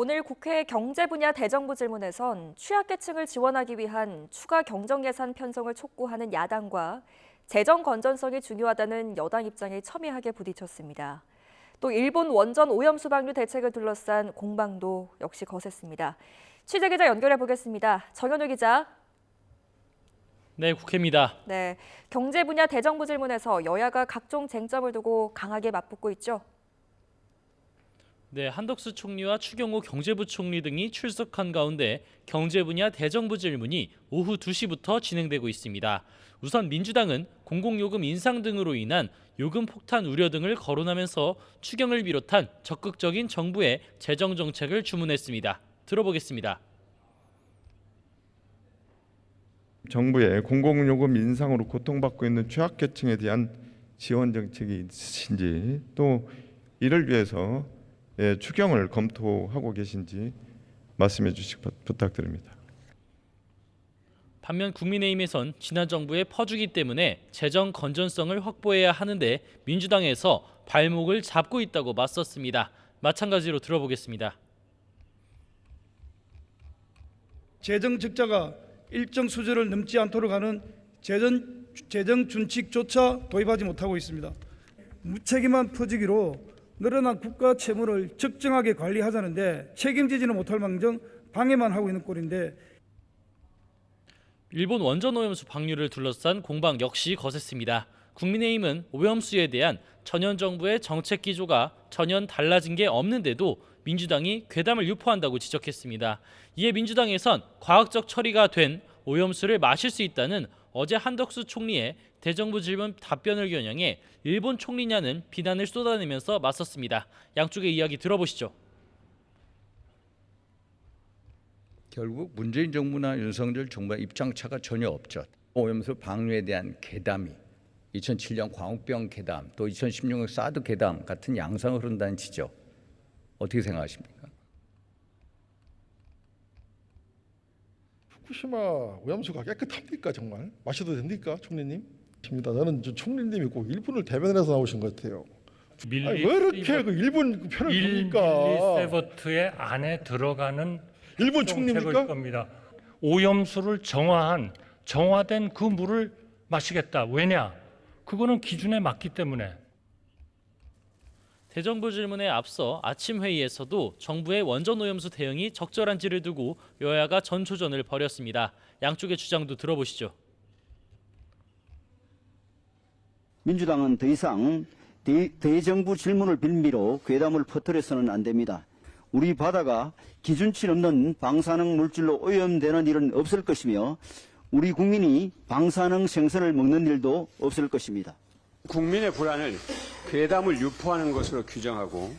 오늘 국회 경제 분야 대정부 질문에선 취약계층을 지원하기 위한 추가 경정 예산 편성을 촉구하는 야당과 재정 건전성이 중요하다는 여당 입장이 첨예하게 부딪혔습니다. 또 일본 원전 오염수 방류 대책을 둘러싼 공방도 역시 거셌습니다. 취재기자 연결해 보겠습니다. 정현우 기자. 네, 국회입니다. 네, 경제 분야 대정부 질문에서 여야가 각종 쟁점을 두고 강하게 맞붙고 있죠. 네, 한덕수 총리와 추경호 경제부총리 등이 출석한 가운데 경제 분야 대정부 질문이 오후 2시부터 진행되고 있습니다. 우선 민주당은 공공요금 인상 등으로 인한 요금 폭탄 우려 등을 거론하면서 추경을 비롯한 적극적인 정부의 재정 정책을 주문했습니다. 들어보겠습니다. 정부의 공공요금 인상으로 고통받고 있는 취약계층에 대한 지원 정책이 있으신지, 또 이를 위해서 추경을 검토하고 계신지 말씀해 주시기 부탁드립니다. 반면 국민의힘에선 지난 정부의 퍼주기 때문에 재정 건전성을 확보해야 하는데 민주당에서 발목을 잡고 있다고 맞섰습니다. 마찬가지로 들어보겠습니다. 재정 적자가 일정 수준을 넘지 않도록 하는 재정 준칙조차 도입하지 못하고 있습니다. 무책임한 퍼주기로 늘어난 국가 채무를 적정하게 관리하자는데 책임지지는 못할 망정 방해만 하고 있는 꼴인데, 일본 원전 오염수 방류를 둘러싼 공방 역시 거셌습니다. 국민의힘은 오염수에 대한 전현 정부의 정책 기조가 전혀 달라진 게 없는데도 민주당이 괴담을 유포한다고 지적했습니다. 이에 민주당에선 과학적 처리가 된 오염수를 마실 수 있다는 어제 한덕수 총리의 대정부 질문 답변을 겨냥해 일본 총리냐는 비난을 쏟아내면서 맞섰습니다. 양쪽의 이야기 들어보시죠. 결국 문재인 정부나 윤석열 정부의 입장차가 전혀 없죠. 오염수 방류에 대한 괴담이 2007년 광우병 괴담, 또 2016년 사드 괴담 같은 양상을 흐른다는 지적, 어떻게 생각하십니까? 후쿠시마 오염수가 깨끗합니까? 정말 마셔도 됩니까, 총리님? 저는 총리님이 꼭 일본을 대변해서 나오신 것 같아요. 아니, 왜 이렇게 그 일본 편을 듭니까? 밀리세버트의 안에 들어가는 일본 정책일 총리입니까? 겁니다. 오염수를 정화된 그 물을 마시겠다. 왜냐? 그거는 기준에 맞기 때문에. 대정부 질문에 앞서 아침 회의에서도 정부의 원전 오염수 대응이 적절한지를 두고 여야가 전초전을 벌였습니다. 양쪽의 주장도 들어보시죠. 민주당은 더 이상 대정부 질문을 빌미로 괴담을 퍼뜨려서는 안 됩니다. 우리 바다가 기준치 넘는 방사능 물질로 오염되는 일은 없을 것이며 우리 국민이 방사능 생선을 먹는 일도 없을 것입니다. 국민의 불안을 괴담을 유포하는 것으로 규정하고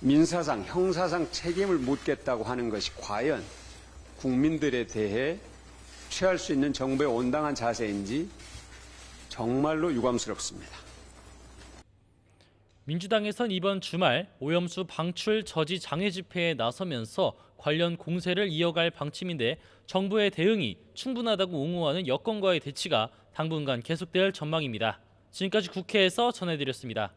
민사상, 형사상 책임을 묻겠다고 하는 것이 과연 국민들에 대해 취할 수 있는 정부의 온당한 자세인지 정말로 유감스럽습니다. 민주당에선 이번 주말 오염수 방출 저지 장애 집회에 나서면서 관련 공세를 이어갈 방침인데 정부의 대응이 충분하다고 옹호하는 여권과의 대치가 당분간 계속될 전망입니다. 지금까지 국회에서 전해드렸습니다.